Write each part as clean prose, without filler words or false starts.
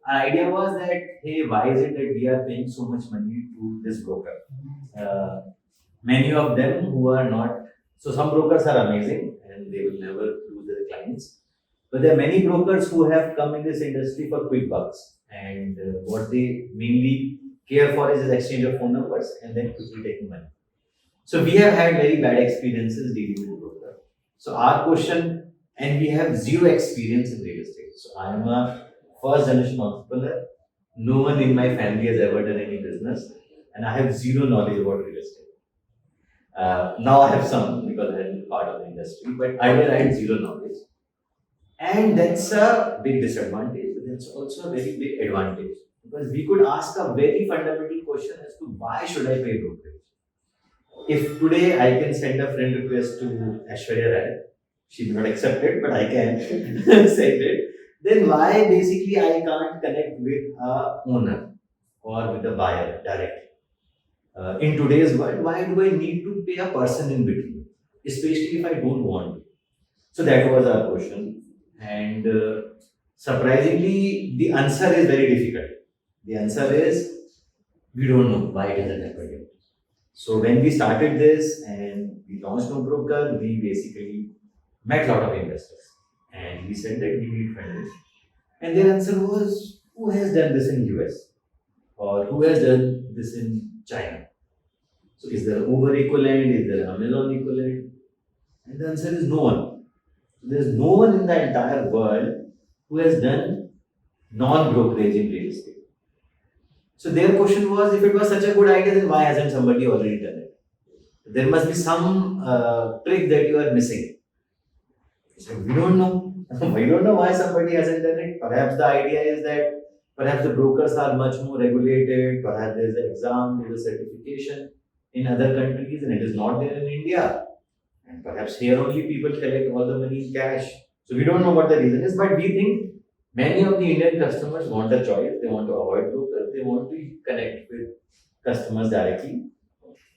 our idea was that, hey, why is it that we are paying so much money to this broker? Many of them who are not, so some brokers are amazing and they will never lose their clients. But there are many brokers who have come in this industry for quick bucks, and what they mainly care for is exchange of phone numbers and then quickly taking money. So we have had very bad experiences dealing with broker. So our question, and we have zero experience in real estate. So I am a first generation entrepreneur. No one in my family has ever done any business, and I have zero knowledge about real estate. Now I have some because I am part of the industry, but earlier I had zero knowledge. And that's a big disadvantage, but that's also a very big advantage because we could ask a very fundamental question as to why should I pay brokerage? If today I can send a friend request to Aishwarya Rai, she will not accept it, but I can send it. Then why basically I can't connect with a owner or with a buyer directly? In today's world, why do I need to pay a person in between, especially if I don't want to? So that was our question, and surprisingly, the answer is very difficult. The answer is we don't know why it hasn't happened yet. So when we started this and we launched NoBroker, we basically met a lot of investors and we said that we need funding. And their answer was, who has done this in US or who has done this in China? So is there Uber equivalent? Is there Amazon equivalent? And the answer is no one. There's no one in the entire world who has done non-brokerage in real estate. So their question was, if it was such a good idea, then why hasn't somebody already done it? There must be some trick that you are missing. So we don't know. We don't know why somebody hasn't done it. Perhaps the idea is that perhaps the brokers are much more regulated. Perhaps there's an exam, there's a certification in other countries, and it is not there in India. And perhaps here only people collect all the money in cash. So we don't know what the reason is, but we think many of the Indian customers want a choice. They want to avoid brokers. They want to connect with customers directly,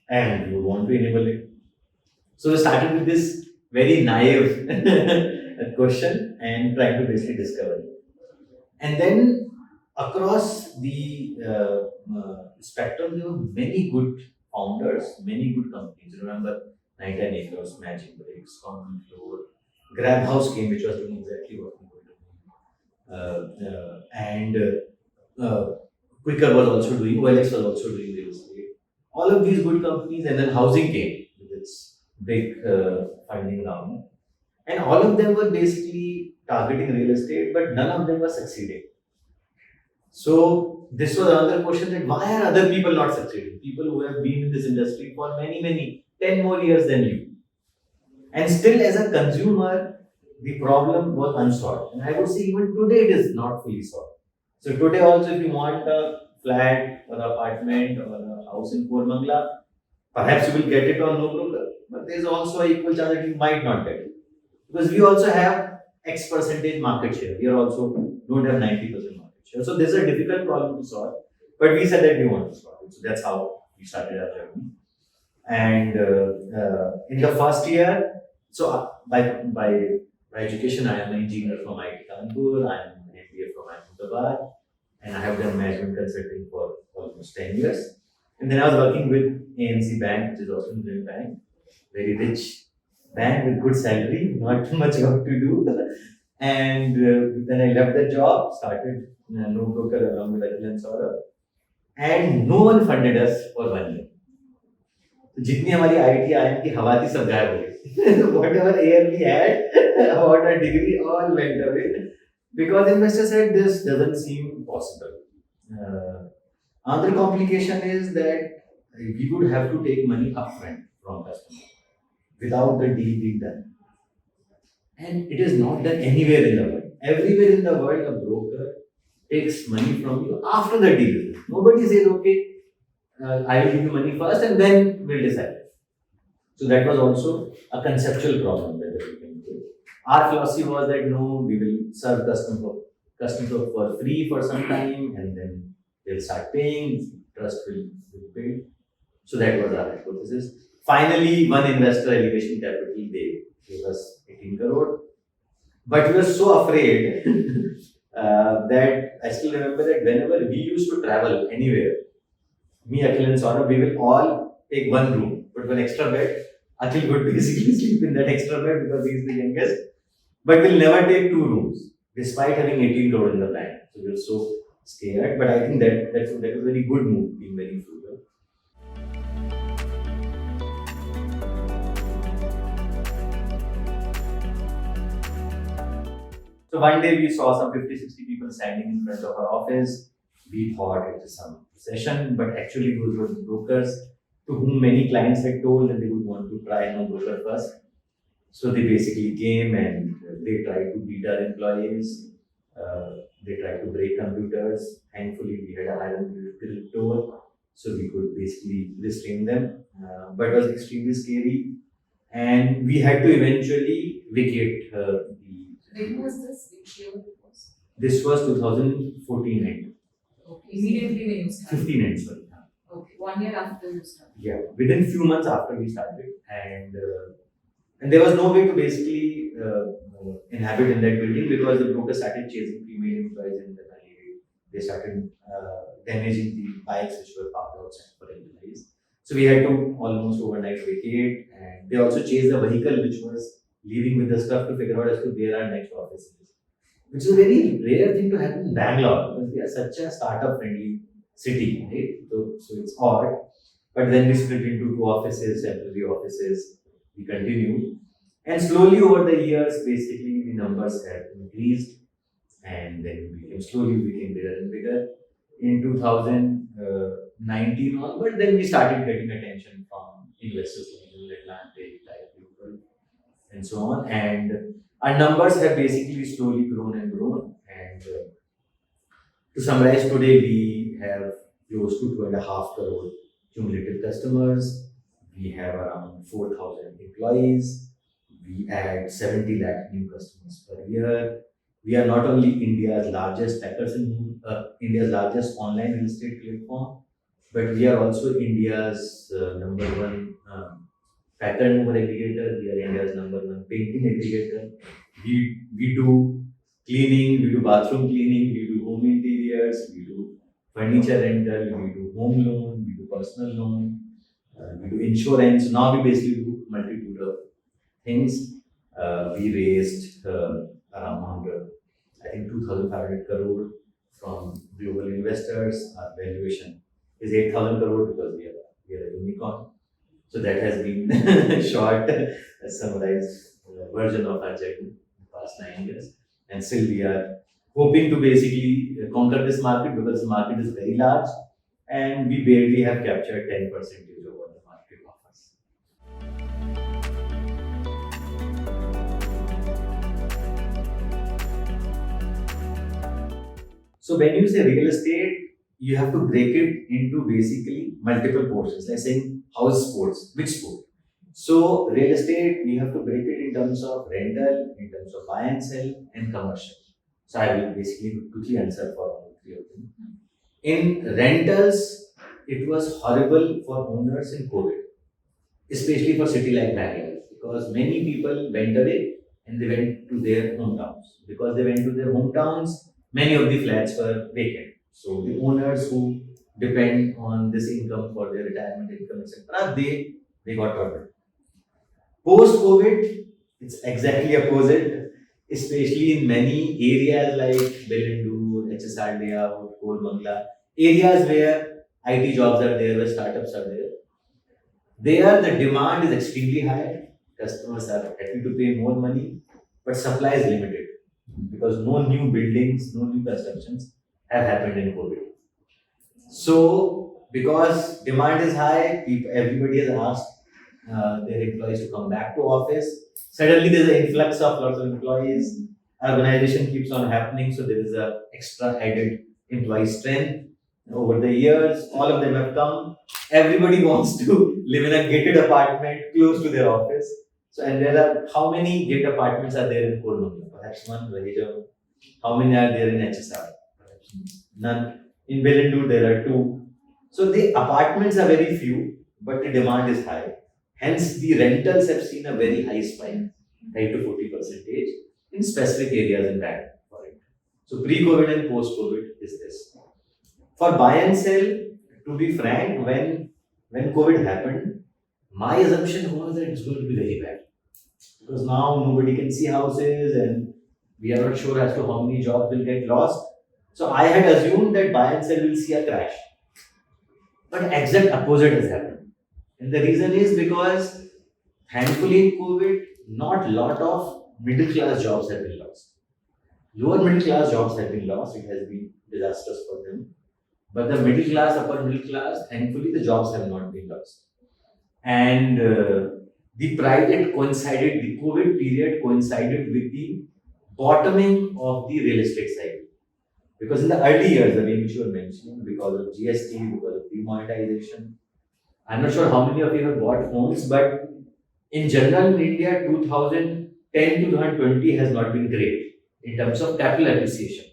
and we want to enable it. So we started with this very naive question and trying to basically discover it. And then across the spectrum, there were many good founders, many good companies. Remember, 99 Acres, Magic Bricks, Common Floor, Grab House came, which was doing exactly what we were doing. And Quicker was also doing, OLX was also doing real estate. All of these good companies, and then housing came with its big funding round. And all of them were basically targeting real estate, but none of them were succeeding. So this was another question, that why are other people not succeeding? People who have been in this industry for many, 10 more years than you. And still as a consumer, the problem was unsolved. And I would say even today it is not fully solved. So today also, if you want a flat or apartment or a house in Koramangala, perhaps you will get it on NoBroker. But there is also an equal chance that you might not get it. Because we also have X percentage market share. We are also don't have 90% market share. So this is a difficult problem to solve. But we said that we want to solve it. So that's how we started our journey. And in the first year, so by education, I am an engineer from IT Kanpur, I am an MBA from Ahmedabad, and I have done management consulting for almost 10 years. And then I was working with ANC Bank, which is also an Indian bank, very rich bank with good salary, not too much work to do. And then I left the job, started NoBroker along with Ajay and Saurabh, and no one funded us for 1 year. तो जितनी हमारी IT IM की हवा थी सब गायब हो गई. Whatever air we had about our degree all went away because investors said this doesn't seem possible. Another complication is that we would have to take money upfront from customers without the deal being done, and it is not done anywhere in the world. Everywhere in the world, a broker takes money from you after the deal is done. Nobody says, okay, I will give you money first and then we'll decide. So that was also a conceptual problem whether we can do it. Our philosophy was that no, we will serve customers for free for some time and then they'll start paying, trust will build. So that was our hypothesis. Finally, one investor, Elevation Capital, they gave us 18 crore. But we were so afraid that I still remember that whenever we used to travel anywhere, me, Akhil, and Saurabh, we will all take one room, but one extra bed. Akhil would basically sleep in that extra bed because he is the youngest, but we'll never take two rooms, despite having 18 crore in the bank. So we were so scared, but I think that was a very good move, being very frugal. So one day we saw some 50, 60 people standing in front of our office. We thought it is some session, but actually those were brokers to whom many clients had told that they would want to try NoBroker first. So they basically came and they tried to beat our employees. They tried to break computers. Thankfully, we had a iron grille door, so we could basically restrain them. But it was extremely scary, and we had to eventually vacate the. When was this? Which year it was? This was 2014 end. Okay. Immediately when you started? 15 end, sorry. Okay. 1 year after you started? Yeah, within few months after we started, and there was no way to basically inhabit in that building because the broker started chasing female employees in the alley. They started damaging the bikes which were parked outside for employees. So we had to almost overnight vacate, and they also chased the vehicle which was leaving with the stuff to figure out as to where our next office is, which is a very rare thing to happen in Bangalore because we are such a startup friendly city, right? So it's odd. But then we split into two offices, temporary offices. We continued. And slowly over the years, basically the numbers have increased and then we became slowly became bigger and bigger. In 2019 onward, then we started getting attention from investors like Atlantic, like people, and so on. And our numbers have basically slowly grown and grown. And to summarize, today we have close to 2.5 crore cumulative customers. We have around 4,000 employees. We add 70 lakh new customers per year. We are not only India's largest online real estate platform, but we are also India's number one pattern mover aggregator. We are India's number one painting aggregator. We do cleaning, we do bathroom cleaning, we do home interiors, we do furniture rental, we do home loan, we do personal loan, we do insurance. Now we basically do multitude of things. We raised around I think 2,500 crore from global investors. Our valuation is 8,000 crore because we are a unicorn. So that has been short, summarized version of our journey in the past 9 years. And still we are hoping to basically conquer this market because the market is very large and we barely have captured 10% of what the market offers. So when you say real estate, you have to break it into basically multiple portions. Like saying house sports, which sport? So real estate, we have to break it in terms of rental, in terms of buy and sell, and commercial. So I will basically quickly answer for all three of them. In rentals, it was horrible for owners in COVID, especially for city like Bangalore, because many people went away and they went to their hometowns. Because they went to their hometowns, many of the flats were vacant. So the owners who depend on this income for their retirement income, etc., they got troubled. Post COVID, it's exactly opposite, especially in many areas like Belendur, HSR layout, Koramangala, areas where IT jobs are there, where startups are there. There, the demand is extremely high. Customers are happy to pay more money, but supply is limited because no new buildings, no new constructions have happened in COVID. So, because demand is high, everybody has asked their employees to come back to office. Suddenly, there's an influx of lots of employees. Urbanization keeps on happening, so there is a extra added employee strength. Over the years, all of them have come. Everybody wants to live in a gated apartment close to their office. So, and there are how many gated apartments are there in Koramangala? Perhaps one. Rahija. How many are there in HSR? Perhaps none. In Belendur, there are two. So the apartments are very few, but the demand is high. Hence, the rentals have seen a very high spike, 5 to 40% in specific areas in Bangalore. So pre-COVID and post-COVID is this. For buy and sell, to be frank, when COVID happened, my assumption was that it's going to be very bad because now nobody can see houses and we are not sure as to how many jobs will get lost. So I had assumed that buy and sell will see a crash, but exact opposite has happened, and the reason is because thankfully in COVID, not lot of middle class jobs have been lost. Lower middle class jobs have been lost. It has been disastrous for them. But the middle class, upper middle class, thankfully the jobs have not been lost. And the private coincided, the COVID period coincided with the bottoming of the real estate cycle. Because in the early years, the way which you were mentioning, because of GST, because of demonetization, I'm not sure how many of you have bought homes, but in general in India, 2010 to 2020 has not been great in terms of capital appreciation.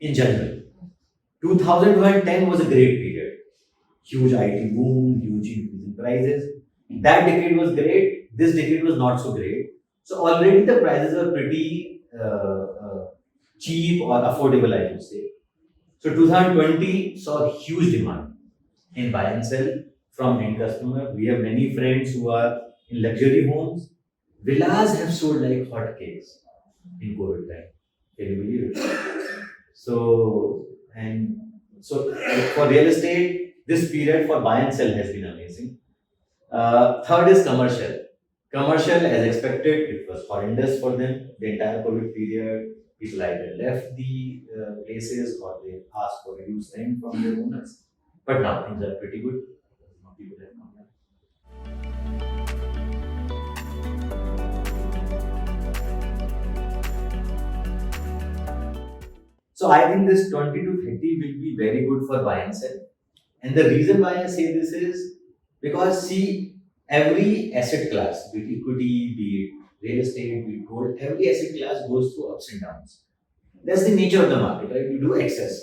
In general, 2010 was a great period. Huge IT boom, huge increase in prices. That decade was great. This decade was not so great. So already the prices were pretty cheap or affordable, I would say. So 2020 saw huge demand in buy and sell from end customer. We have many friends who are in luxury homes. Villas have sold like hotcakes in COVID time. Can you believe it? So for real estate, this period for buy and sell has been amazing. Third is commercial. Commercial, as expected, it was horrendous for them. The entire COVID period, people either left the places or they asked for reduced rent from their owners. But now things are pretty good. Now people have come back. So I think this 20 to 30 will be very good for buy and sell. And the reason why I say this is because see, every asset class, be it equity, be it real estate, be it gold, every asset class goes through ups and downs. That's the nature of the market, right? You do excess.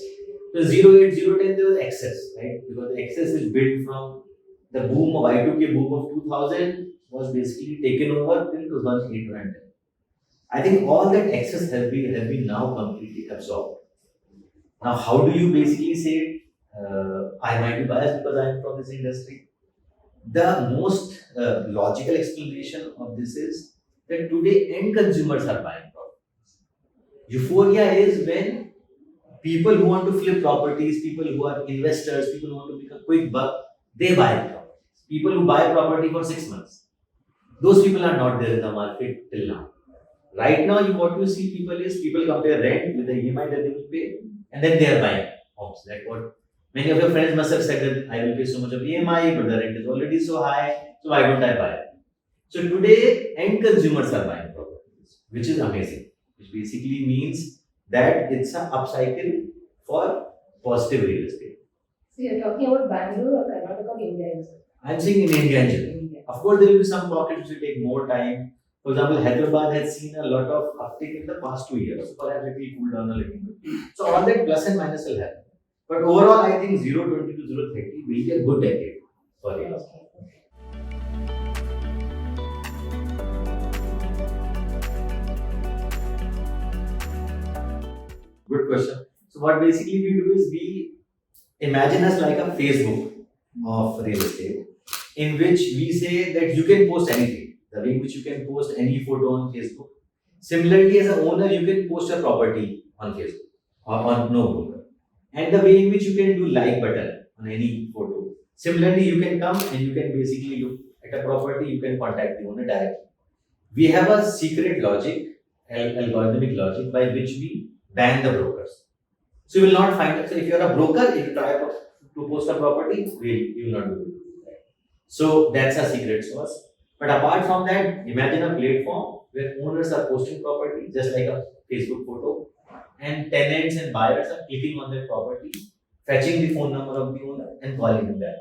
So 08, 010, there was excess, right? Because the excess is built from the boom of Y2K boom of 2000 was basically taken over till 2008 to 10. I think all that excess has been now completely absorbed. Now, how do you basically say I might be biased because I am from this industry? The most logical explanation of this is that today end consumers are buying properties. Euphoria is when people who want to flip properties, people who are investors, people who want to make a quick buck, they buy properties. People who buy property for 6 months, those people are not there in the market till now. Right now, what you see people is people compare rent with the EMI that they will pay, and then they are buying homes. That's what many of your friends must have said that I will pay so much of EMI, but the rent is already so high, so why don't I buy? So today, end consumers are buying properties, which is amazing. Which basically means that it's an upcycle for positive real estate. So you're talking about Bangalore or Karnataka or India? I'm saying in India in general. India. Of course, there will be some pockets which will take more time. For example, Hyderabad has seen a lot of uptick in the past 2 years. So perhaps it will cool down a little bit. So all that plus and minus will happen. But overall, I think 020 to 030 will be a good decade for real estate. Good question. So what basically we do is we imagine us like a Facebook of real estate, in which we say that you can post anything. The way in which you can post any photo on Facebook. Similarly, as an owner, you can post a property on Facebook or on NoBroker. And the way in which you can do like button on any photo. Similarly, you can come and you can basically look at a property, you can contact the owner directly. We have a secret logic, algorithmic logic by which we ban the brokers. So you will not find it. So if you are a broker, if you try to post a property, you will not do it. So that's a secret sauce. But apart from that, imagine a platform where owners are posting property just like a Facebook photo, and tenants and buyers are clicking on that property, fetching the phone number of the owner and calling him back.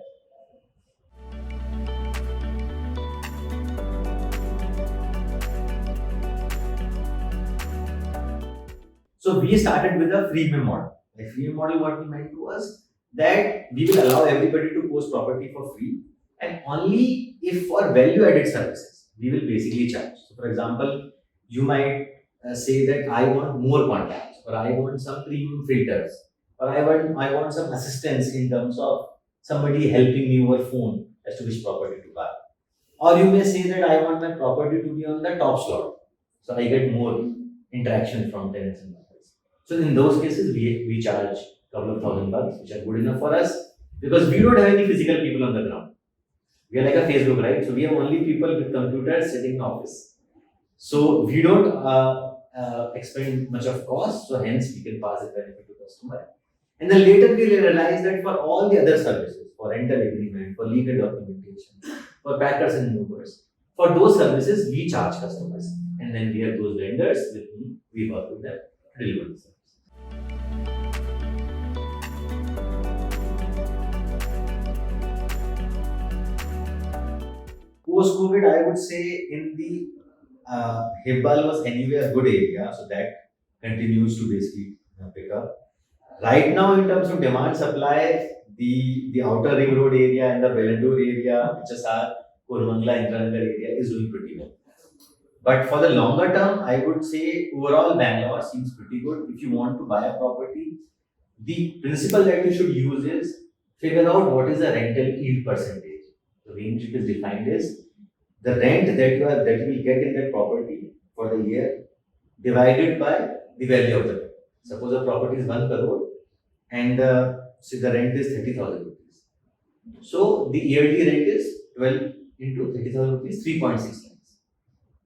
So we started with a freemium model. A freemium model, what we meant to us that we will allow everybody to post property for free, and only if for value added services we will basically charge. So, for example, you might say that I want more contacts, or I want some premium filters, or I want some assistance in terms of somebody helping me over phone as to which property to buy. Or you may say that I want my property to be on the top slot, so I get more interaction from tenants and buyers. So in those cases, we charge couple of $1,000, which are good enough for us because we don't have any physical people on the ground. We are like a Facebook, right? So we have only people with computers sitting in office. So we don't expend much of cost, so hence we can pass the benefit to customer. And then later we realize that for all the other services, for rental agreement, for legal documentation, for packers and movers, for those services we charge customers, and then we have those vendors with whom we work with them to deliver the service. Post COVID, I would say in the Hebbal was anyway a good area, so that continues to basically pick up. Right now, in terms of demand supply, the outer ring road area and the Bellandur area, which is our Kurmangla Indranagar area, is doing pretty well. But for the longer term, I would say overall Bangalore seems pretty good. If you want to buy a property, the principle that you should use is figure out what is the rental yield percentage. The range it is defined is the rent that you will get in that property for the year divided by the value of the property. Suppose a property is 1 crore and say the rent is 30,000 rupees. So the yearly rent is 12 into 30,000 rupees, 3.6 lakhs.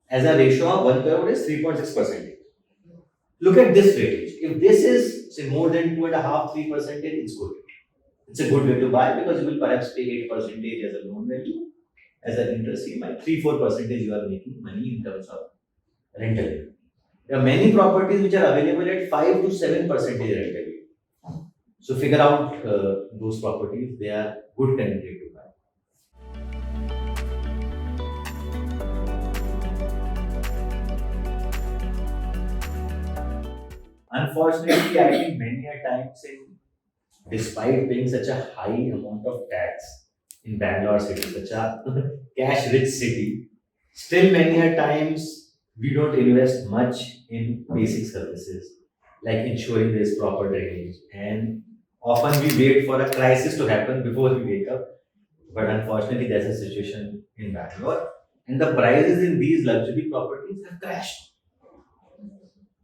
As a ratio of 1 crore is 3.6%. Look at this weightage. If this is say more than 2.5-3%, it's good. It's a good way to buy because you will perhaps pay 8% as a loan value, as an interest EMI, 3-4% you are making money in terms of rental yield. There are many properties which are available at 5-7% rental yield. So figure out those properties, they are good candidate to buy. Unfortunately, I think many a times despite paying such a high amount of tax in Bangalore city, such a cash rich city, still many a times we don't invest much in basic services like ensuring there is proper drainage, and often we wait for a crisis to happen before we wake up. But unfortunately, that's a situation in Bangalore, and the prices in these luxury properties have crashed.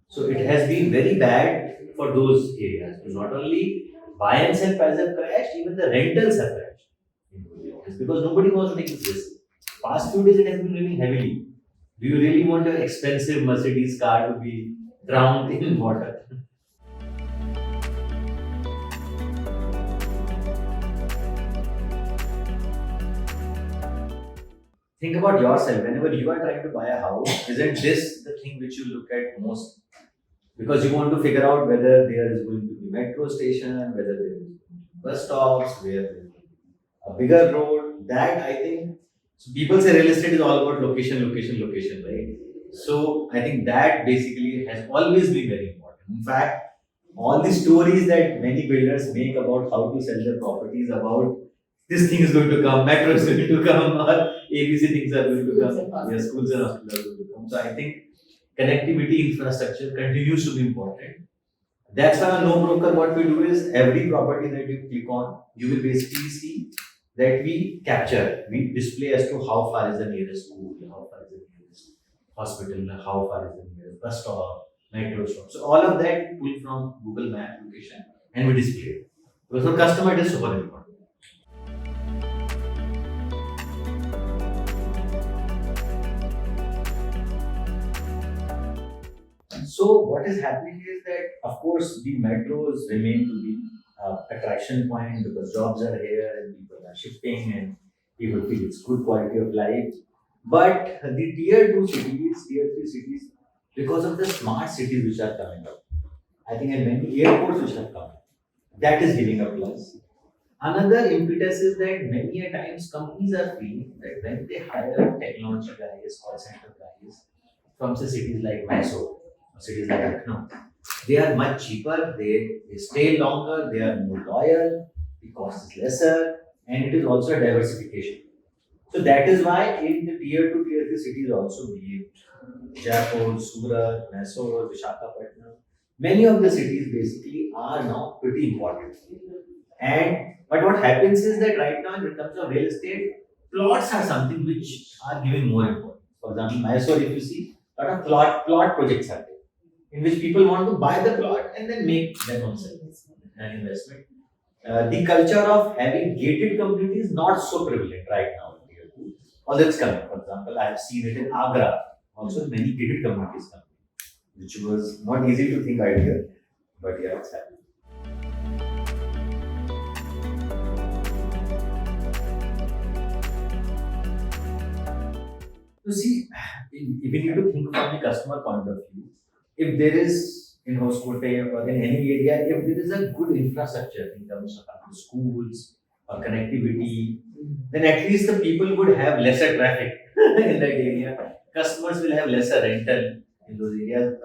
So it has been very bad for those areas. Not only buy and sell prices have crashed, even the rentals have crashed in those areas because nobody wants to take this risk. Past few days it has been raining heavily. Do you really want your expensive Mercedes car to be drowned in water? Think about yourself. Whenever you are trying to buy a house, isn't this the thing which you look at most? Because you want to figure out whether there is going to be metro station, whether there is bus stops, where there is a bigger road. That I think, so people say real estate is all about location, location, location, right? So I think that basically has always been very important. In fact, all the stories that many builders make about how to sell their properties, about this thing is going to come, metro is going to come, or ABC things are going to come, yeah, schools and hospitals are going to come. So I think connectivity infrastructure continues to be important. That's why on NoBroker, what we do is every property that you click on, you will basically see that we capture, we display as to how far is the nearest school, how far is the nearest hospital, how far is the nearest bus stop, metro stop. So all of that we pull from Google Map location and we display it. Because for customer it is super important. So what is happening is that, of course, the metros remain to be attraction point because jobs are here and people are shifting and people feel it's good quality of life. But the tier 2 cities, tier 3 cities, because of the smart cities which are coming up, I think, and many airports which have come, that is giving a plus. Another impetus is that many a times companies are feeling that when they hire technology guys, call center guys from say cities like Mysore, or cities like Lucknow, they are much cheaper, they stay longer, they are more loyal, the cost is lesser, and it is also a diversification. So that is why in the tier 2, tier 3 cities also, be it Jaipur, Surat, Mysore, Visakhapatnam. Many of the cities basically are now pretty important. And but what happens is that right now in terms of real estate, plots are something which are given more importance. For example, Mysore, if you see, a lot of plot projects are there, in which people want to buy the plot and then make them themselves an investment. The culture of having gated communities is not so prevalent right now in Tier 2. Although it's coming. For example, I have seen it in Agra, also many gated communities coming, which was not easy to think earlier, but yeah, it's happening. So see, we need to think from the customer point of view. If there is in Hoskote or in any area, if there is a good infrastructure in terms of schools or connectivity, then at least the people would have lesser traffic in that area. Customers will have lesser rental in those areas.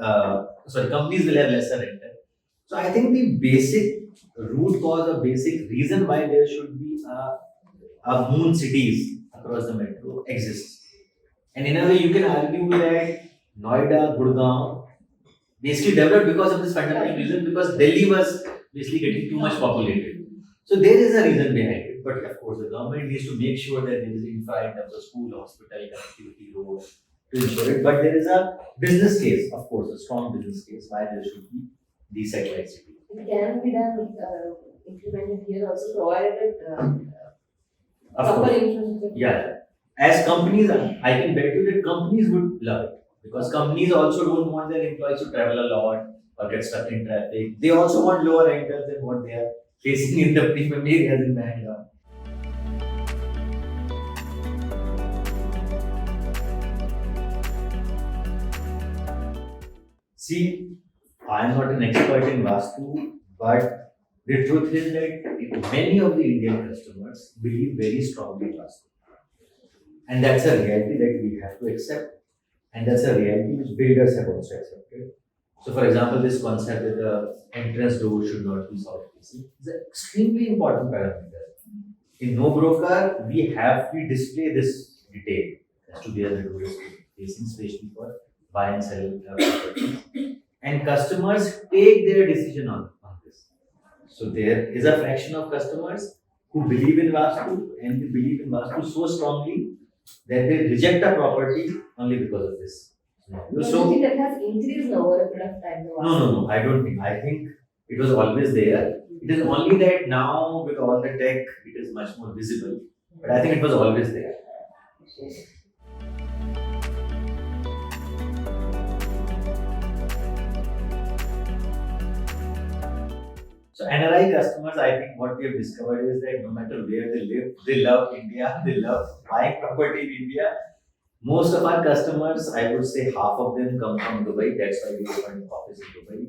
Companies will have lesser rental. So I think the basic root cause or basic reason why there should be a moon cities across the metro exists. And in a way, you can argue that Noida, Gurgaon basically developed because of this fundamental reason because Delhi was basically getting too much populated. So there is a reason behind it. But of course, the government needs to make sure that there is infra in terms of school, hospital, connectivity, road to ensure it. But there is a business case, of course, a strong business case why there should be these satellite cities. It can be done, implemented here also, provided Of proper course. infrastructure. Yeah. As companies, I can bet you that companies would love it because companies also don't want their employees to travel a lot or get stuck in traffic. They also want lower rentals than what they are facing in the premium areas in Bangalore. See, I am not an expert in Vastu, but the truth is that many of the Indian customers believe very strongly in Vastu. And that's a reality that we have to accept. And that's a reality which builders have also accepted. So, for example, this concept that the entrance door should not be south facing is an extremely important parameter. In NoBroker, we display this detail as to where the door is facing, especially for buy and sell properties. And customers take their decision on this. So there is a fraction of customers who believe in Vastu and they believe in Vastu so strongly that they reject a property only because of this. Do you So think that has increased over a period of time? no, I don't think. I think it was always there. It is only that now with all the tech, it is much more visible. But I think it was always there. So NRI customers, I think what we have discovered is that no matter where they live, they love India, they love buying property in India. Most of our customers, I would say half of them come from Dubai. That's why we opened office in Dubai.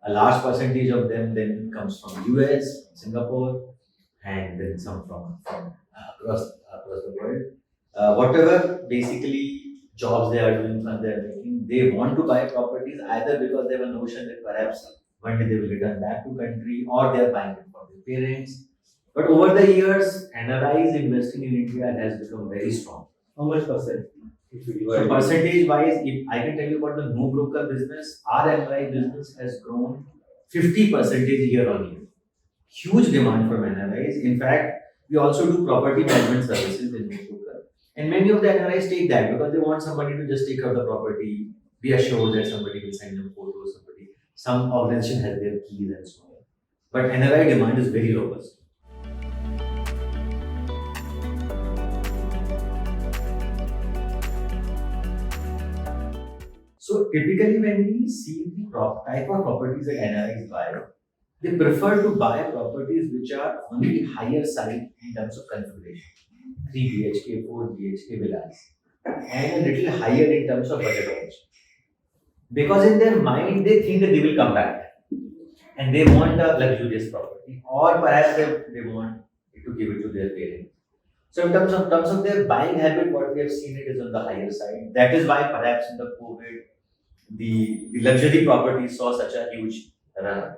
A large percentage of them then comes from US, Singapore, and then some from across the world. Whatever basically jobs they are doing from their making, they want to buy properties either because they have a notion that perhaps one day they will return back to country or they are buying it for their parents. But over the years, NRIs investing in India has become very strong. How much percent? If you So divide percentage wise, if I can tell you about the no broker business, our NRI business has grown 50% year on year. Huge demand from NRIs. In fact, we also do property management services in no broker. And many of the NRIs take that because they want somebody to just take out the property, be assured that somebody will send them photos, some organization has their keys and so on. But NRI demand is very robust. So typically when we see the type of properties that NRIs buy, they prefer to buy properties which are on the higher side in terms of configuration. 3 BHK, 4 BHK villas. And a little higher in terms of budget also. Because in their mind they think that they will come back. And they want a luxurious property. Or perhaps they want to give it to their parents. So in terms of their buying habit, what we have seen it is on the higher side. That is why perhaps in the COVID, the luxury properties saw such a huge run.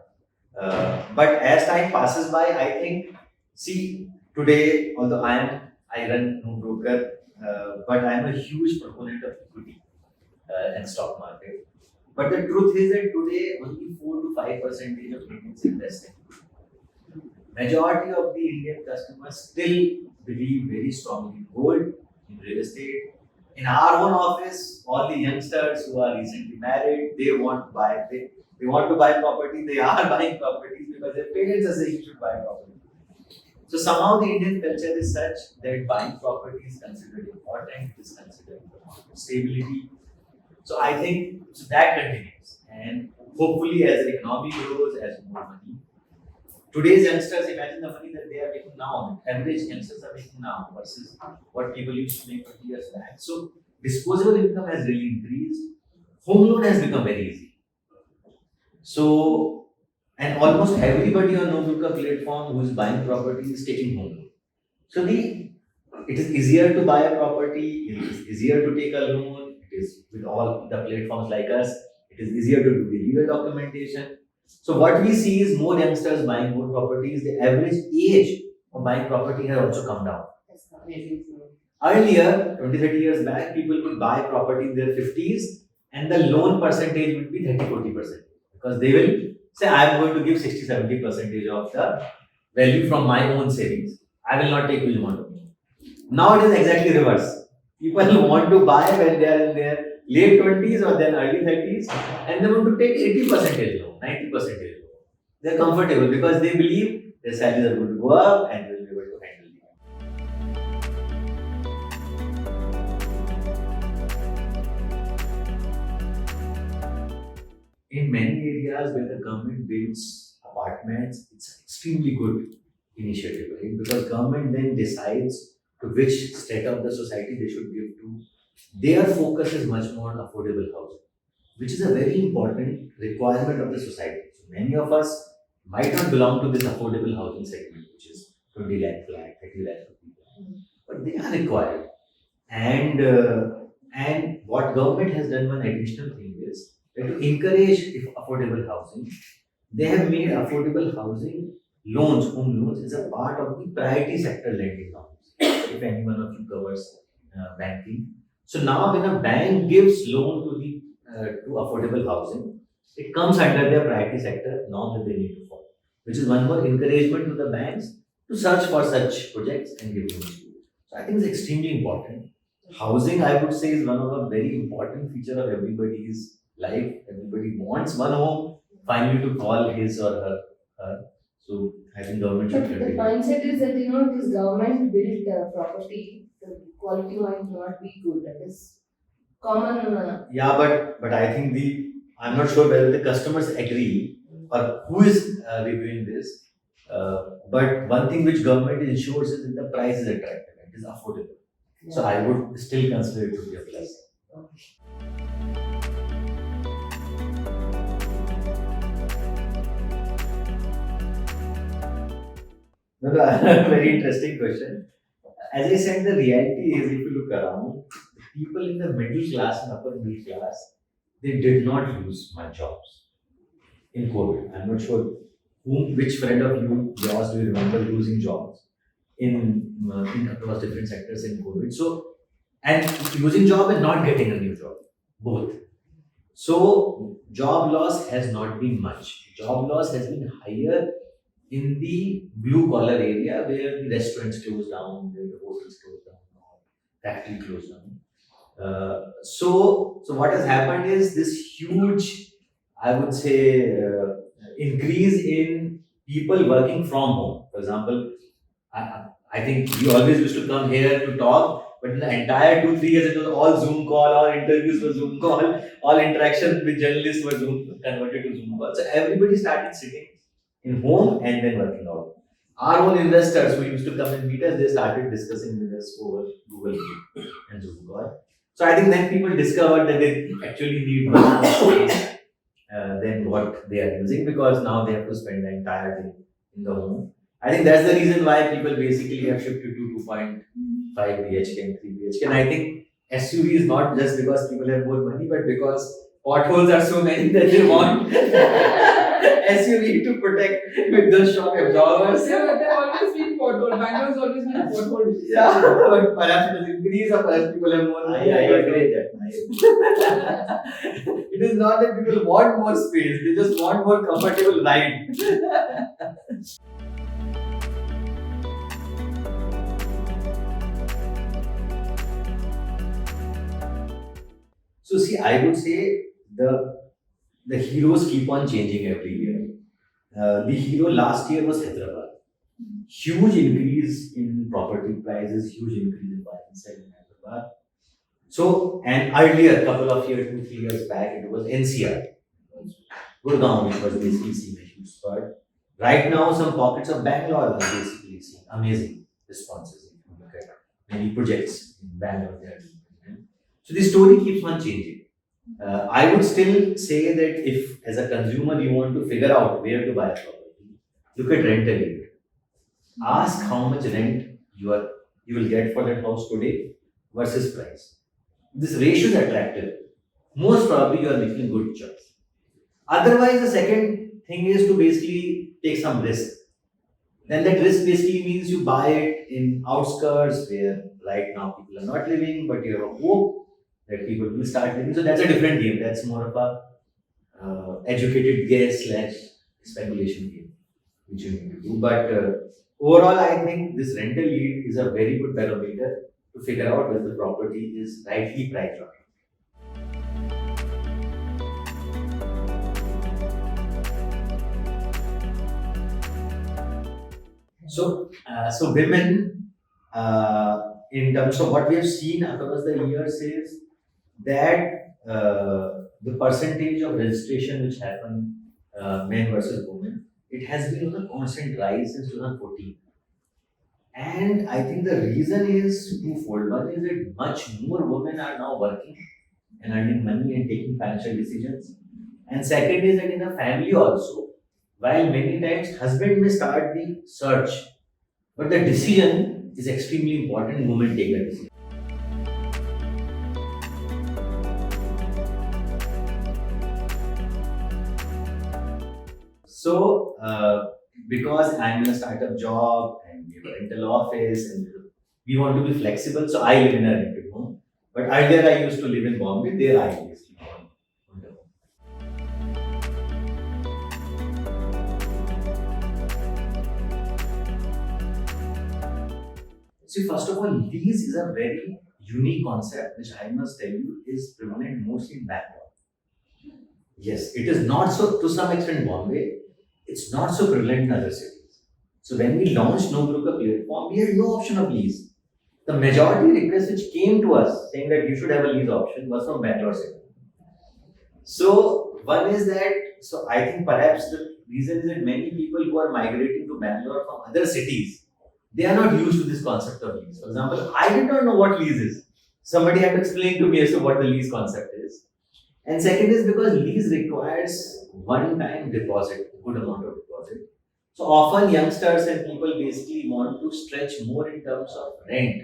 But as time passes by, I think, see, today, although I run NoBroker, but I am a huge proponent of equity. and stock market. But the truth is that today only 4 to 5% of Indians invest in. Majority of the Indian customers still believe very strongly in gold, in real estate. In our own office, all the youngsters who are recently married, they want to buy, they want to buy property, they are buying properties because their parents are saying you should buy property. So somehow the Indian culture is such that buying property is considered important, it is considered stability. So I think so that continues. And hopefully as the economy grows, as more money. Today's youngsters, imagine the money that they are making now, average youngsters are making now versus what people used to make 20 years back. So disposable income has really increased. Home loan has become very easy. So, and almost everybody on NoBroker platform who is buying property is taking home loan. So it is easier to buy a property, it is easier to take a loan, it is with all the platforms like us, it is easier to do the legal documentation. So what we see is more youngsters buying more properties. The average age of buying property has also come down. That's not amazing. Earlier, 20-30 years back, people could buy property in their 50s and the loan percentage would be 30-40% because they will say, I am going to give 60-70% of the value from my own savings. I will not take huge amount of money. Now it is exactly reverse. People want to buy when they are in their late 20s or then early 30s and they want to take 80% loan, 90% loan. They are comfortable because they believe their salaries are going to go up and they will be able to handle it. In many areas where the government builds apartments, it's extremely good initiative, right? Because government then decides to which state of the society they should give to. Their focus is much more on affordable housing, which is a very important requirement of the society. So many of us might not belong to this affordable housing segment, which is 20 lakh flat, 30 lakh for people, but they are required. And what government has done one additional thing is that to encourage if affordable housing, they have made affordable housing loans, home loans, is a part of the priority sector lending norms. If any one of you covers banking, so now when a bank gives loan to the to affordable housing, it comes under their priority sector norm that they need to follow, which is one more encouragement to the banks to search for such projects and give loans to. So I think it's extremely important. Housing, I would say, is one of a very important feature of everybody's life. Everybody wants one home finally to call his or her. So I think government should But the continue. mindset is that, it is government built property, the quality might not be good. That is common. Yeah, but I think I'm not sure whether the customers agree or who is reviewing this. But one thing which government ensures is that the price is attractive, it is affordable. So I would still consider it to be a plus. No, very interesting question. As I said, the reality is if you look around, the people in the middle class and upper middle class, they did not lose much jobs in COVID. I'm not sure which friend of yours do you remember losing jobs in across different sectors in COVID. So, and losing job and not getting a new job, both. So, job loss has not been much. Job loss has been higher in the blue collar area where the restaurants closed down, where the hotels closed down, or factory closed down. So what has happened is this huge, I would say, increase in people working from home. For example, I think we always used to come here to talk, but in the entire 2-3 years, it was all Zoom call, all interviews were Zoom call, all interaction with journalists were Zoom converted to Zoom call. So everybody started sitting in home and then working out. Our own investors who used to come and meet us, they started discussing with us over Google Meet and Zoom call. So I think then people discovered that they actually need much more space than what they are using because now they have to spend the entire day in the home. I think that's the reason why people basically have shifted to 2.5 BHK and 3 BHK. And I think SUV is not just because people have more money, but because potholes are so many that they want SUV to protect with those shock absorbers. They've always been pothole. Bangalore's always been a pothole. Yeah, but perhaps it has increased or perhaps people have more. I agree that. It is not that people want more space, they just want more comfortable ride. So see, I would say the heroes keep on changing every year. The hero last year was Hyderabad. Huge increase in property prices, huge increase in buying and selling in Hyderabad. So, and earlier, couple of years, 2, 3 years back, it was NCR. Gurgaon, which was basically seeing a huge spurt. Right now, some pockets of Bangalore are basically seeing amazing responses. If you look at many projects in Bangalore, they are doing well. So the story keeps on changing. I would still say that if, as a consumer, you want to figure out where to buy a property, look at rental yield. Ask how much rent you will get for that house today versus price. This ratio is attractive. Most probably, you are making a good choice. Otherwise, the second thing is to basically take some risk. Then that risk basically means you buy it in outskirts where right now people are not living, but you have a hope that people will start living. So that's a different game. That's more of a educated guess / speculation game, which you need to do. But overall, I think this rental yield is a very good barometer to figure out whether the property is rightly priced or not. So women, in terms of what we have seen across the years, is that the percentage of registration which happen men versus women, it has been on a constant rise since 2014. And I think the reason is twofold. One is that much more women are now working and earning money and taking financial decisions. And second is that in a family also, while many times husband may start the search, but the decision is extremely important. Women take the decision. So, because I'm in a startup job and we have a rental office and we want to be flexible, so I live in a rented home. But earlier I used to live in Bombay, there I basically owned a home. See, first of all, lease is a very unique concept which I must tell you is prevalent mostly in Bangalore. Yes, it is not so, to some extent, Bombay, it's not so prevalent in other cities. So when we launched NoBroker platform, we had no option of lease. The majority requests which came to us saying that you should have a lease option was from Bangalore city. So one is that, so I think perhaps the reason is that many people who are migrating to Bangalore from other cities, they are not used to this concept of lease. For example, I did not know what lease is. Somebody had to explain to me as to what the lease concept is. And second is because lease requires one-time deposit, a good amount of deposit. So often youngsters and people basically want to stretch more in terms of rent.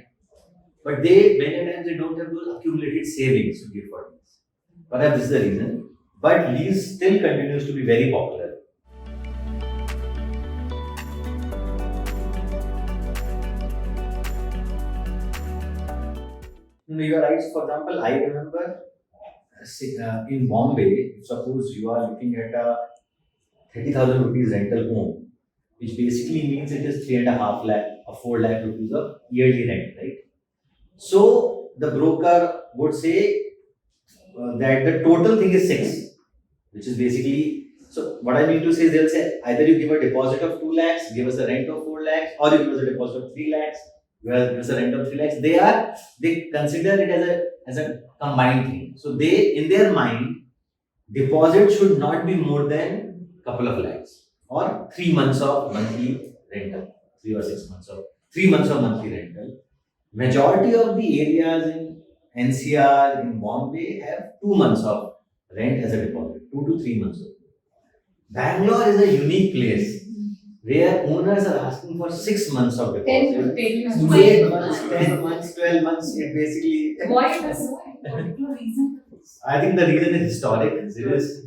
But many times they don't have those accumulated savings to give for lease. Perhaps this is the reason. But lease still continues to be very popular. No, you are right. For example, I remember in Bombay, suppose you are looking at a 30,000 rupees rental home, which basically means it is 3.5 lakh or 4 lakh rupees of yearly rent, right? So the broker would say that the total thing is 6, which is basically, so what I mean to say is they'll say either you give a deposit of 2 lakhs, give us a rent of 4 lakhs, or you give us a deposit of 3 lakhs, give us a rent of 3 lakhs. They consider it as a combined thing. So in their mind, deposit should not be more than a couple of lakhs or 3 months of monthly rental, 3 or 6 months of 3 months of monthly rental. Majority of the areas in NCR, in Bombay have 2 months of rent as a deposit, 2 to 3 months. Bangalore is a unique place where owners are asking for 6 months of 10 deposit. to 10 years. 8 months, 10 months, 12 months, it basically. Why is this? Particular reason? I think the reason is historic. There is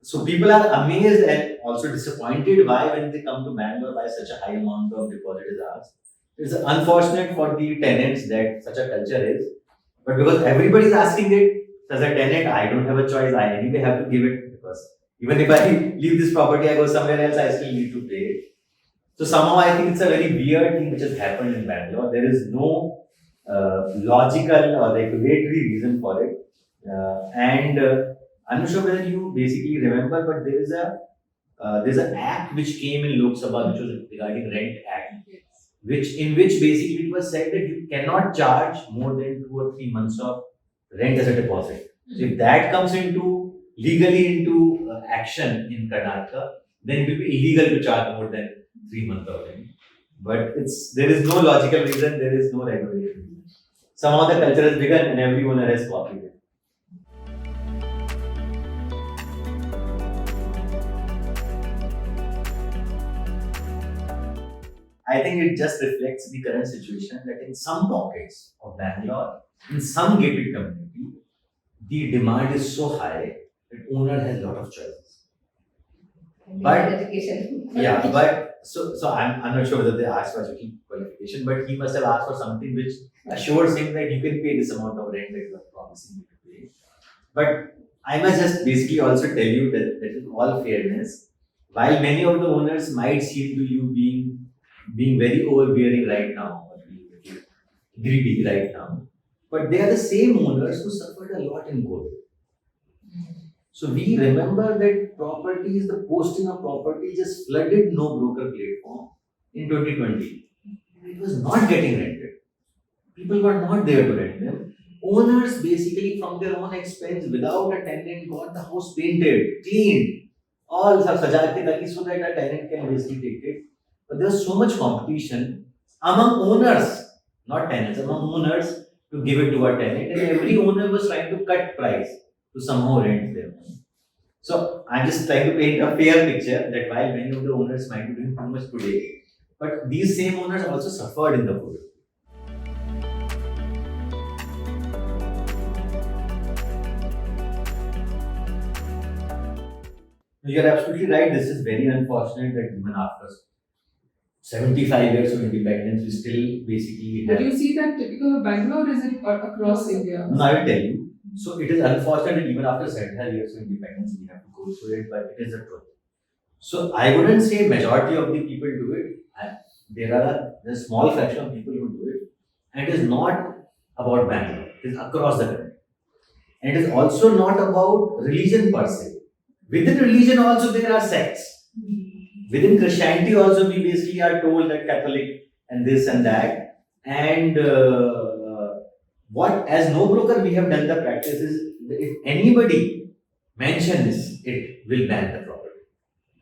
So people are amazed and also disappointed why when they come to Bangalore why such a high amount of deposit is asked. It's unfortunate for the tenants that such a culture is, but because everybody is asking it, as a tenant, I don't have a choice. I anyway have to give it because even if I leave this property, I go somewhere else, I still need to pay it. So somehow I think it's a very weird thing which has happened in Bangalore. There is no logical or regulatory reason for it. I'm not sure whether you basically remember, but there's an act which came in Lok Sabha which was regarding Rent Act, which basically it was said that you cannot charge more than 2 or 3 months of rent as a deposit. So if that comes into legally into action in Karnataka, then it will be illegal to charge more than 3 months of rent. But there is no logical reason, there is no regulation. Somehow the culture has begun and every owner has copied it. I think it just reflects the current situation that in some pockets of Bangalore, in some gated community, the demand is so high that owner has a lot of choices. But- education. So I'm not sure whether they asked for education qualification, but he must have asked for something which assures him that you can pay this amount of rent that you are promising me to pay. But I must just basically also tell you that in all fairness, while many of the owners might seem to you being very overbearing right now, or being very greedy right now, but they are the same owners who suffered a lot in COVID. So we remember that properties, the posting of property just flooded NoBroker platform in 2020. It was not getting rented. People were not there to rent them. Owners basically from their own expense without a tenant got the house painted, cleaned, all saja ke taki so that a tenant can basically take it. But there was so much competition among owners, not tenants, among owners to give it to a tenant, and every owner was trying to cut price to somehow rent them. So I'm just trying to paint a fair picture that while many of the owners might be doing too much today, but these same owners also suffered in the COVID. You're absolutely right. This is very unfortunate that even after 75 years of independence, we still basically But have. you see that typical of Bangalore, or is it across India? No, I will tell you. So it is unfortunate that even after 75 years of independence, we have to go through it, but it is the truth. So I wouldn't say majority of the people do it. There's a small fraction of people who do it, and it is not about Bangalore. It is across the country, and it is also not about religion per se. Within religion, also there are sects. Within Christianity, also we basically are told that Catholic and this and that, and what as NoBroker we have done the practice is that if anybody mentions it, will ban the property.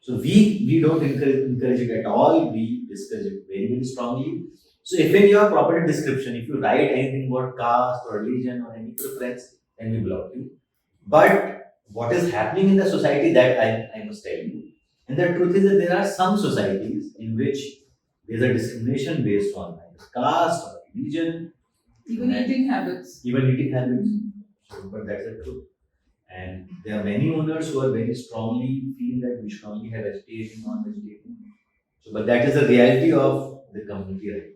So we don't encourage it at all. We discuss it very, very strongly. So if in your property description, if you write anything about caste or religion or any preference, then we block you. But what is happening in the society that I must tell you. And the truth is that there are some societies in which there's a discrimination based on either caste or religion, Even eating habits. even eating habits. So, but that's the truth. And there are many owners who are very strongly feel that we should only have vegetarian, non-vegetarian. So, but that is the reality of the community right now.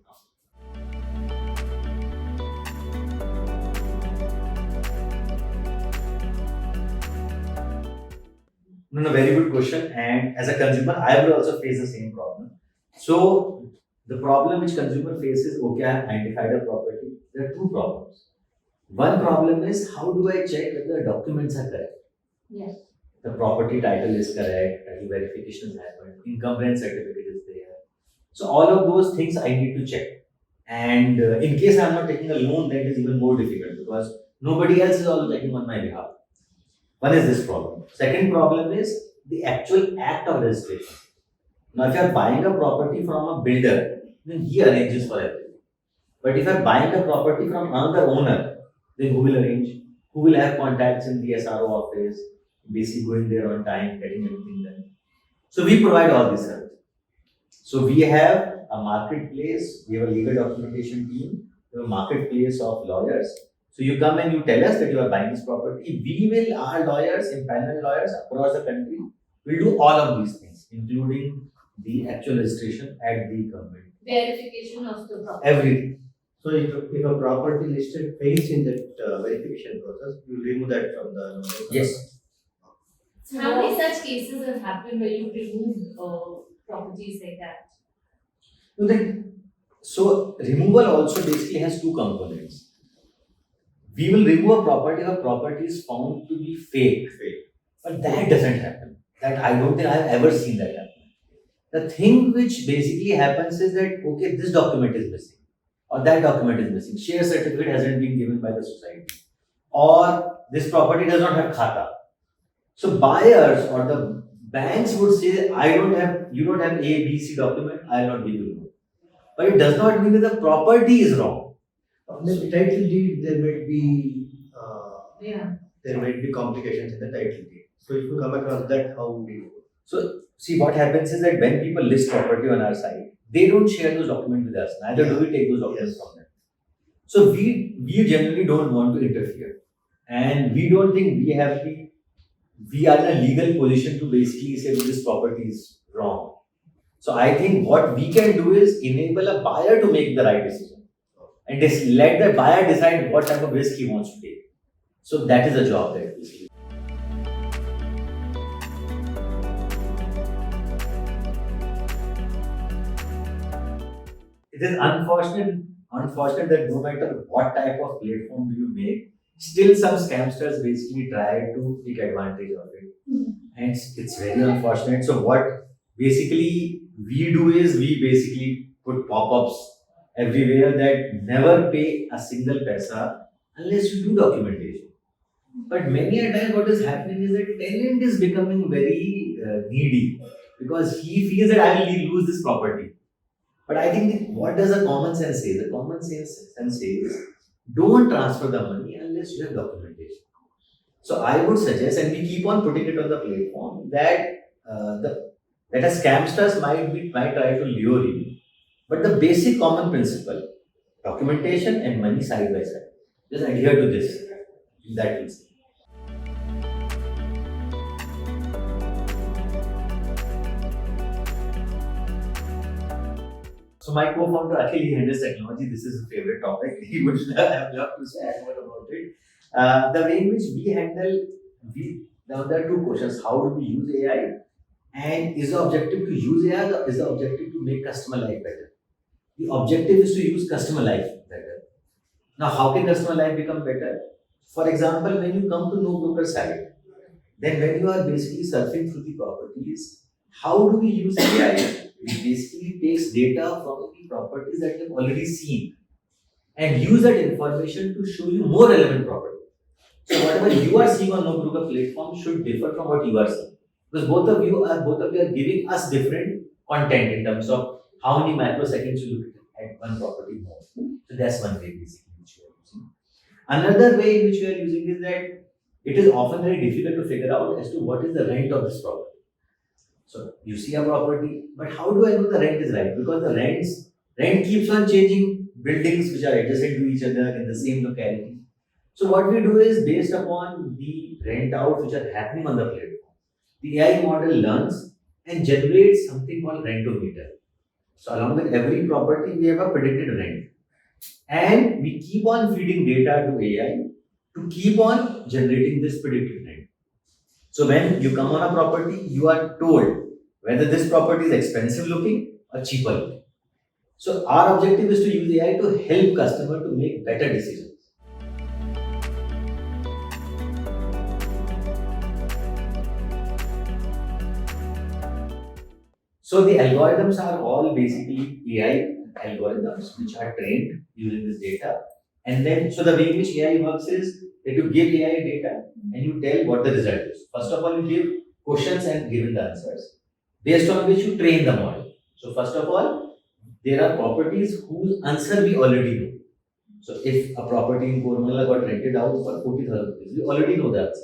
No, very good question. And as a consumer, I will also face the same problem. So, the problem which consumer faces, okay, I have identified a property. There are two problems. One problem is how do I check whether the documents are correct? Yes. The property title is correct, title verification has happened, income rent certificate is there. So all of those things I need to check. And in case I'm not taking a loan, that is even more difficult because nobody else is also checking on my behalf. One is this problem. Second problem is the actual act of registration. Now, if you are buying a property from a builder, then he arranges for everything. But if you are buying a property from another owner, then who will arrange? Who will have contacts in the SRO office, basically going there on time, getting everything done. So we provide all this service. So we have a marketplace, we have a legal documentation team, we have a marketplace of lawyers So you come and you tell us that you are buying this property. We will, our lawyers, impaneled lawyers across the country, will do all of these things, including the actual registration at the government. Verification of the property. Everything. So if a property listed fails in that verification process, you remove that from the NoBroker. Yes. How many such cases have happened where you remove properties like that? So, so removal also basically has two components. We will remove a property if a property is found to be fake. But that doesn't happen. That I don't think I've ever seen that happen. The thing which basically happens is that, okay, this document is missing, or that document is missing, share certificate hasn't been given by the society, or this property does not have khata. So buyers or the banks would say, you don't have A, B, C document, I will not give you loan. But it does not mean that the property is wrong. On the title deed, Yeah. there might be complications in the title deed. So if you come across that, how do you? So see, what happens is that when people list property on our site, they don't share those documents with us. Neither do we take those documents from them. So we generally don't want to interfere, and we don't think we are in a legal position to basically say that this property is wrong. So I think what we can do is enable a buyer to make the right decision, and just let the buyer decide what type of risk he wants to take. So that is a job that basically. It is unfortunate that no matter what type of platform do you make, still some scamsters basically try to take advantage of it. And it's very unfortunate. So what basically we do is we basically put pop-ups everywhere that never pay a single paisa unless you do documentation. But many a time what is happening is that tenant is becoming very needy because he feels that I will lose this property. But I think what does the common sense say? The common sense says don't transfer the money unless you have documentation. So I would suggest, and we keep on putting it on the platform, that that a scamsters might try to lure you, but the basic common principle, documentation and money side by side, just adhere to this. That will say. So my co-founder Akhil, he handles technology. This is his favorite topic. He would have loved to say more about it. The way in which now there are two questions: how do we use AI, and is the objective to use AI, or is the objective to make customer life better? The objective is to use customer life better. Now, how can customer life become better? For example, when you come to NoBroker site, then when you are basically surfing through the properties, how do we use AI? It basically takes data from the properties that you have already seen and use that information to show you more relevant properties. So whatever you are seeing on NoBroker platform should differ from what you are seeing, because both of you are giving us different content in terms of how many microseconds you look at one property more. So that's one way basically which we are using. Another way in which we are using is that it is often very difficult to figure out as to what is the rent of this property. So you see a property, but how do I know the rent is right? Because the rent keeps on changing. Buildings which are adjacent to each other in the same locality. So what we do is, based upon the rent outs which are happening on the platform, the AI model learns and generates something called rentometer. So along with every property, we have a predicted rent, and we keep on feeding data to AI to keep on generating this predicted rent. So when you come on a property, you are told whether this property is expensive looking or cheaper looking. So our objective is to use AI to help customer to make better decisions. So the algorithms are all basically AI algorithms which are trained using this data. And then, so the way in which AI works is that you give AI data and you tell what the result is. First of all, you give questions and given the answers, based on which you train the model. So first of all, there are properties whose answer we already know. So if a property in Kormala got rented out for 40,000 rupees, we already know the answer.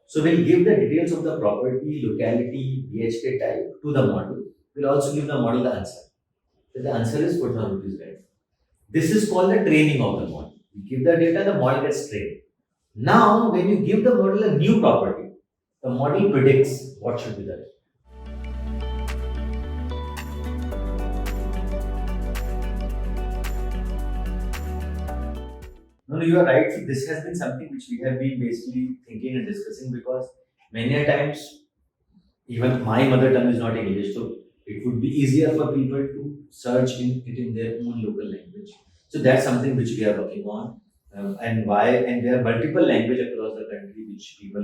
So we'll give the details of the property, locality, BHK type to the model. We'll also give the model the answer. So the answer is 40,000 rupees rent. This is called the training of the model. You give the data, the model gets trained. Now, when you give the model a new property, the model predicts what should be the rate. No, you are right. So this has been something which we have been basically thinking and discussing because many a times even my mother tongue is not English, so it would be easier for people to search in it in their own local language. So that's something which we are working on, and there are multiple languages across the country which people,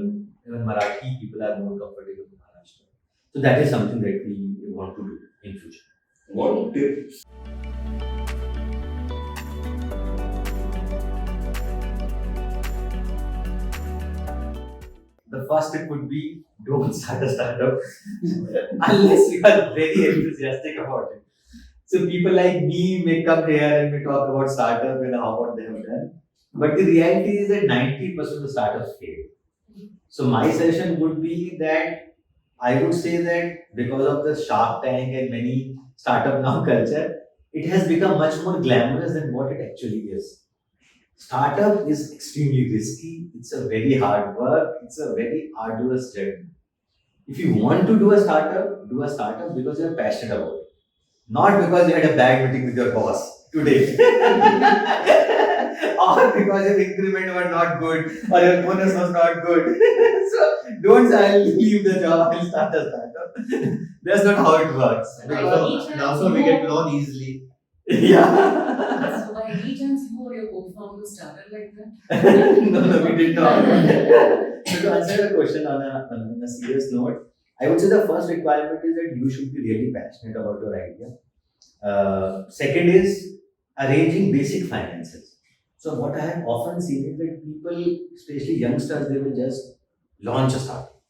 even Marathi people, are more comfortable in Maharashtra. So that is something that we want to do in future. What tips? The first tip would be don't start a startup unless you are very enthusiastic about it. So people like me may come here and we talk about startup and how what they have done. But the reality is that 90% of the startups fail. So my suggestion would be that I would say that because of the Shark Tank and many startup now culture, it has become much more glamorous than what it actually is. Startup is extremely risky. It's a very hard work. It's a very arduous journey. If you want to do a startup because you're passionate about it, not because you had a bad meeting with your boss today, or because your increment was not good or your bonus was not good. So don't say I'll leave the job and start a startup. That's not how it works. And also we get loan easily. Yeah. So by any chance you or your co-founder started like that? No, we did not. So to answer your question on a serious note, I would say the first requirement is that you should be really passionate about your idea. Second is arranging basic finances. So what I have often seen is that people, especially youngsters, they will just launch a startup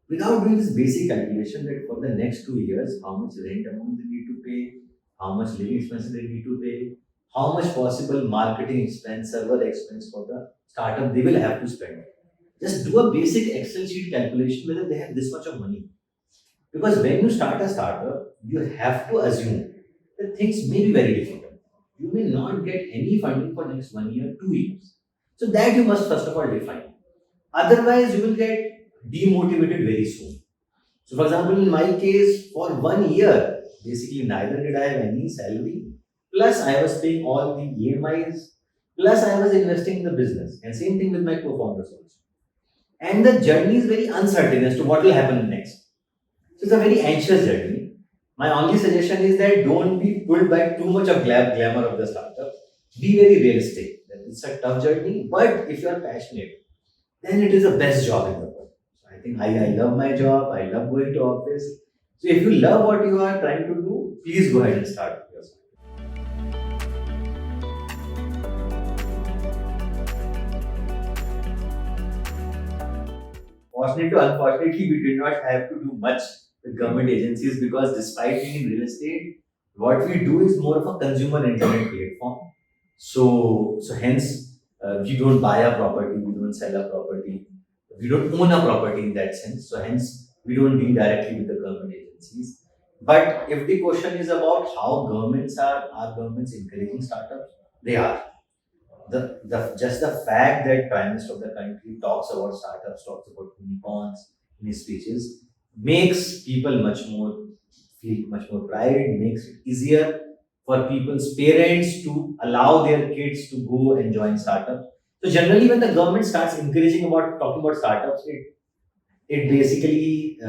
without doing this basic calculation that for the next 2 years, how much rent amount they need to pay, how much living expenses they need to pay, how much possible marketing expense, server expense for the startup they will have to spend. Just do a basic Excel sheet calculation whether they have this much of money. Because when you start a startup, you have to assume that things may be very difficult. You may not get any funding for next 1 year, 2 years. So that you must first of all define. Otherwise, you will get demotivated very soon. So, for example, in my case, for 1 year, basically neither did I have any salary. Plus, I was paying all the EMIs. Plus, I was investing in the business. And same thing with my co-founders also. And the journey is very uncertain as to what will happen next. So, it's a very anxious journey. My only suggestion is that don't be pulled by too much of glamour of the startup. Be very realistic. That it's a tough journey, but if you are passionate, then it is the best job in the world. So I think I love my job. I love going to office. So if you love what you are trying to do, please go ahead and start your startup. Fortunately to unfortunately, we did not have to do much with government agencies because despite being in real estate, what we do is more of a consumer internet platform. So hence, we don't buy a property, we don't sell a property, we don't own a property in that sense. So hence, we don't deal directly with the government agencies. But if the question is about how are governments encouraging startups? They are. Just the fact that Prime Minister of the country talks about startups, talks about unicorns in his speeches, makes people feel much more pride, makes it easier for people's parents to allow their kids to go and join startups. So generally, when the government starts encouraging about talking about startups, it basically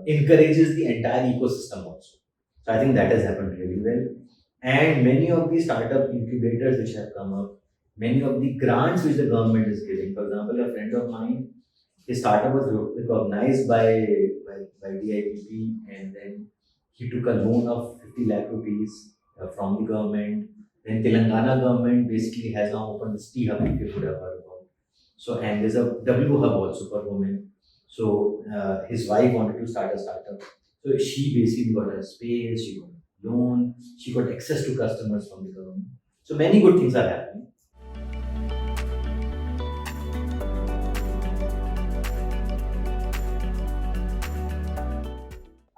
encourages the entire ecosystem also. So I think that has happened really well. And many of the startup incubators which have come up, many of the grants which the government is giving. For example, a friend of mine, his startup was recognized by DIPP, and then he took a loan of 50 lakh rupees from the government. Then Telangana government basically has now opened this T Hub, if you could have heard about. So, and there's a W Hub also for women. So his wife wanted to start a startup. So she basically got a space, she got a loan, she got access to customers from the government. So many good things are happening.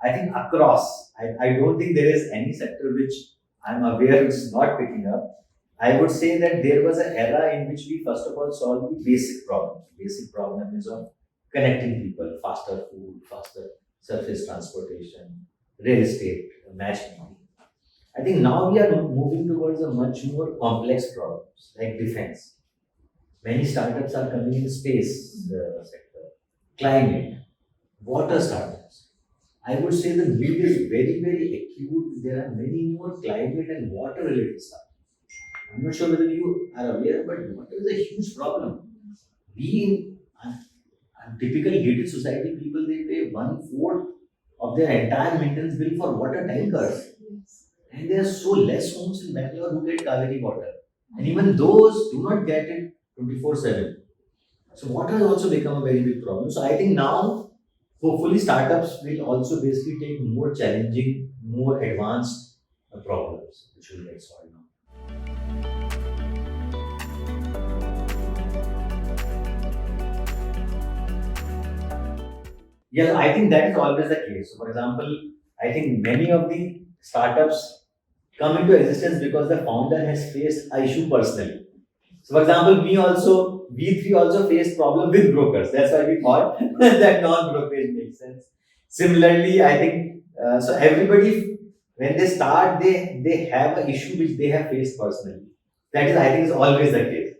I think across, I don't think there is any sector which I'm aware which is not picking up. I would say that there was an era in which we first of all solved the basic problem. Basic problem is of connecting people, faster food, faster surface transportation, real estate, matchmaking. I think now we are moving towards a much more complex problems like defense. Many startups are coming in space sector, climate, water startups. I would say the need is very, very acute. There are many more climate and water related startups. I'm not sure whether you are aware, but water is a huge problem. We in a typical gated society, people they pay one fourth of their entire maintenance bill for water tankers. And there are so less homes in Bangalore who get Kaveri water. And even those do not get it 24/7. So water has also become a very big problem. So I think now, hopefully, startups will also basically take more challenging, more advanced problems, which will get solved now. Yeah, I think that is always the case. So, for example, I think many of the startups come into existence because the founder has faced a issue personally. So, for example, we three also faced problem with brokers. That's why we thought that non-brokerage makes sense. Similarly, I think so. Everybody, when they start, they have an issue which they have faced personally. That is, I think, is always the case.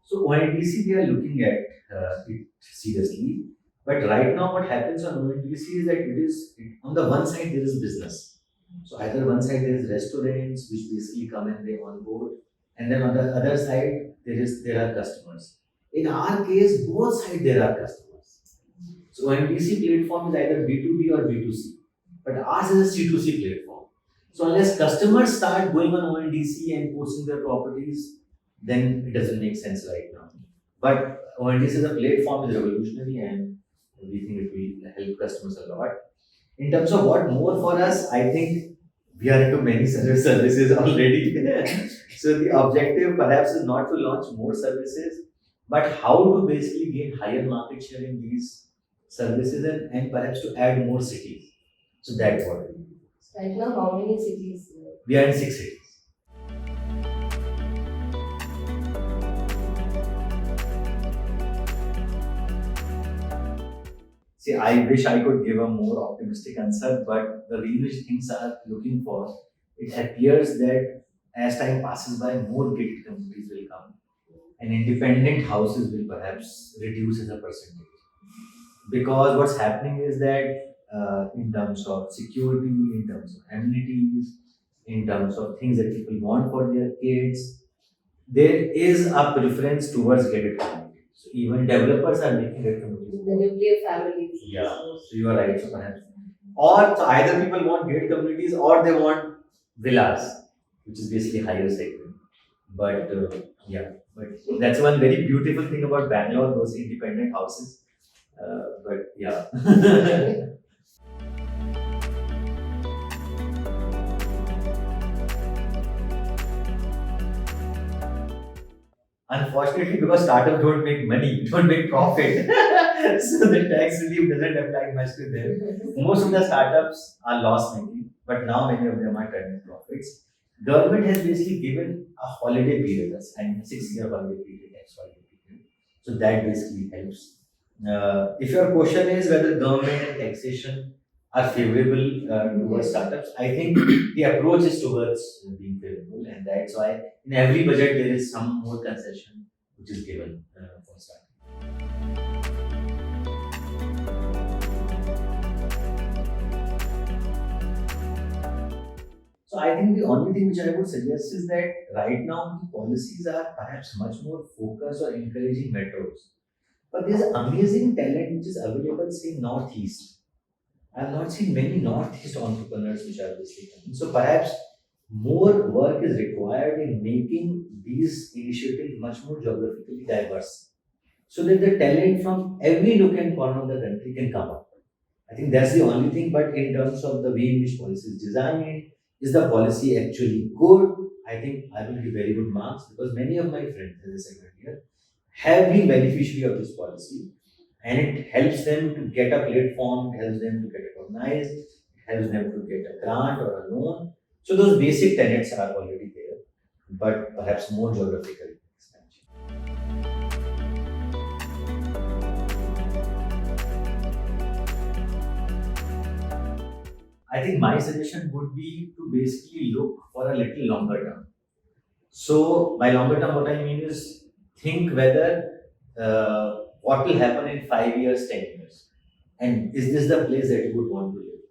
So ONDC, we are looking at it seriously. But right now, what happens on ONDC is that on the one side there is business. So either one side there is restaurants which basically come and they on board, and then on the other side there are customers. In our case, both sides there are customers. So ONDC platform is either B2B or B2C, but ours is a C2C platform. So unless customers start going on ONDC and posting their properties, then it doesn't make sense right now. But ONDC as a platform is revolutionary and we think it will help customers a lot. In terms of what more for us, I think we are into many services already. So the objective perhaps is not to launch more services, but how to basically gain higher market share in these services and perhaps to add more cities. So that's what we do. Right now, how many cities? We are in 6 cities. See, I wish I could give a more optimistic answer, but the way in which things are looking for, it appears that as time passes by, more gated communities will come, and independent houses will perhaps reduce as a percentage. Because what's happening is that in terms of security, in terms of amenities, in terms of things that people want for their kids, there is a preference towards gated communities. So even developers are making gated communities. The nuclear families. Yeah, so you are right. So perhaps, or so either people want gated communities or they want villas, which is basically higher segment. But yeah, but that's one very beautiful thing about Bangalore, those independent houses. But yeah. Unfortunately, because startups don't make money, don't make profit, so the tax relief doesn't apply much to them. Most of the startups are loss making, but now many of them are turning profits. Government has basically given a holiday period, and 6 year holiday period, tax holiday period. So that basically helps. If your question is whether government and taxation are favorable towards startups, I think the approach is towards being favorable, and that's why in every budget there is some more concession which is given for startups. So I think the only thing which I would suggest is that right now the policies are perhaps much more focused on encouraging metros. But there's amazing talent which is available, say, Northeast. I've not seen many Northeast entrepreneurs which are basically coming. So perhaps more work is required in making these initiatives much more geographically diverse. So that the talent from every nook and corner of the country can come up. I think that's the only thing. But in terms of the way in which policy is designed, is the policy actually good? I think I will give very good marks because many of my friends, as I said earlier, have been beneficiary of this policy. and it helps them to get a platform, it helps them to get recognized, it helps them to get a grant or a loan. So those basic tenets are already there, but perhaps more geographical expansion. I think my suggestion would be to basically look for a little longer term. So by longer term, what I mean is think whether what will happen in 5 years, 10 years, and is this the place that you would want to live?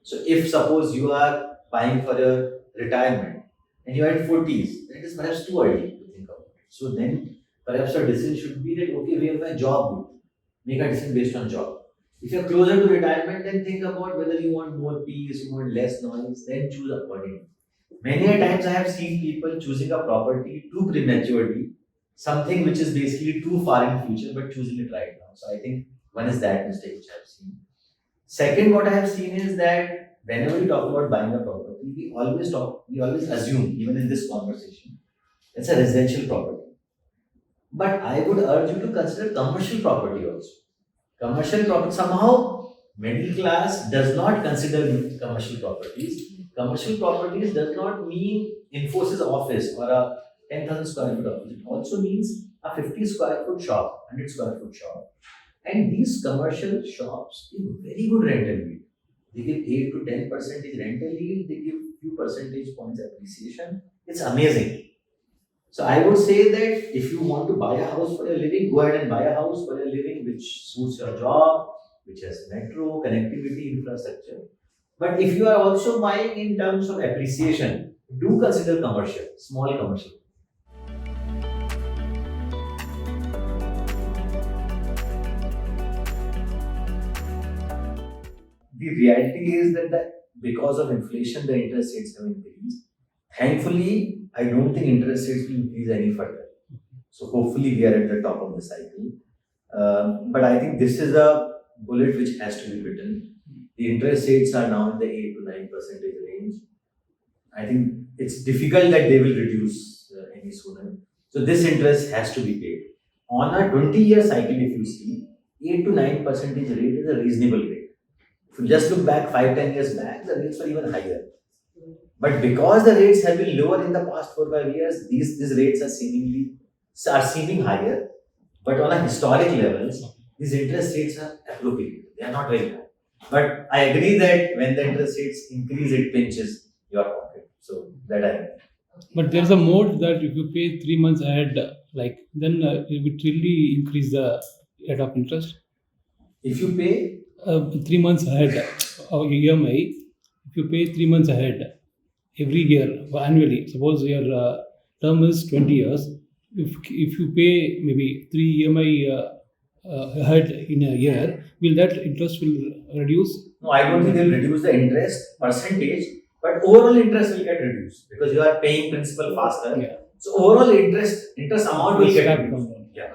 So if suppose you are buying for your retirement and you are at 40s, that is perhaps too early to think about it. So then perhaps your decision should be that okay, we have a job good, make a decision based on job. If you're closer to retirement, then think about whether you want more peace, you want less noise, then choose accordingly. Many a times I have seen people choosing a property too prematurely, something which is basically too far in future, but choosing it right now. So I think one is that mistake which I have seen. Second, what I have seen is that whenever we talk about buying a property, we always assume, even in this conversation, it's a residential property. But I would urge you to consider commercial property also. Commercial property, somehow middle class does not consider commercial properties. Commercial properties does not mean Infosys office or a 10,000 square foot office. It also means a 50 square foot shop, 100 square foot shop. And these commercial shops give very good rental yield. They give 8 to 10% rental yield, they give few percentage points appreciation. It's amazing. So I would say that if you want to buy a house for your living, go ahead and buy a house for your living which suits your job, which has metro, connectivity, infrastructure. But if you are also buying in terms of appreciation, do consider commercial, small commercial. The reality is that because of inflation, the interest rates have increased. Thankfully, I don't think interest rates will increase any further. So hopefully we are at the top of the cycle. But I think this is a bullet which has to be bitten. The interest rates are now in the 8 to 9% range. I think it's difficult that they will reduce any sooner. So this interest has to be paid. On a 20-year cycle, if you see, 8 to 9% rate is a reasonable rate. If you just look back 5-10 years back, the rates were even higher. But because the rates have been lower in the past 4-5 years, these rates are seeming higher. But on a historic levels, these interest rates are appropriate. They are not very high. But I agree that when the interest rates increase, it pinches your pocket. So that I. But there's a mode that if you pay 3 months ahead, then it would really increase the rate of interest. If you pay 3 months ahead of your EMI, if you pay 3 months ahead every year or annually, suppose your term is 20 years, if you pay maybe 3 EMI ahead in a year, will that interest will reduce? No, I don't think they will reduce the interest percentage, but overall interest will get reduced because you are paying principal faster. Yeah. So overall interest amount will get Start reduced. come down. Yeah.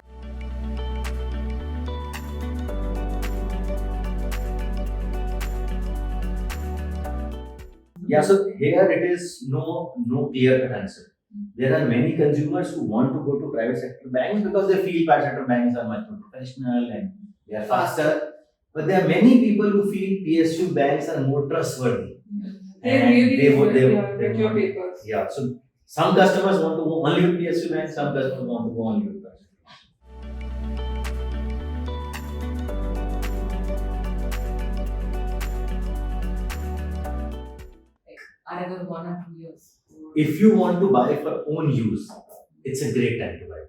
Yeah, so here it is no clear cut answer. There are many consumers who want to go to private sector banks because they feel private sector banks are much more professional and they are faster. But there are many people who feel PSU banks are more trustworthy. They And really they would- get your want- papers. Yeah, so some customers want to go only with PSU banks, some customers want to go only with private sector. Another 1 or 2 years. If you want to buy for own use, it's a great time to buy.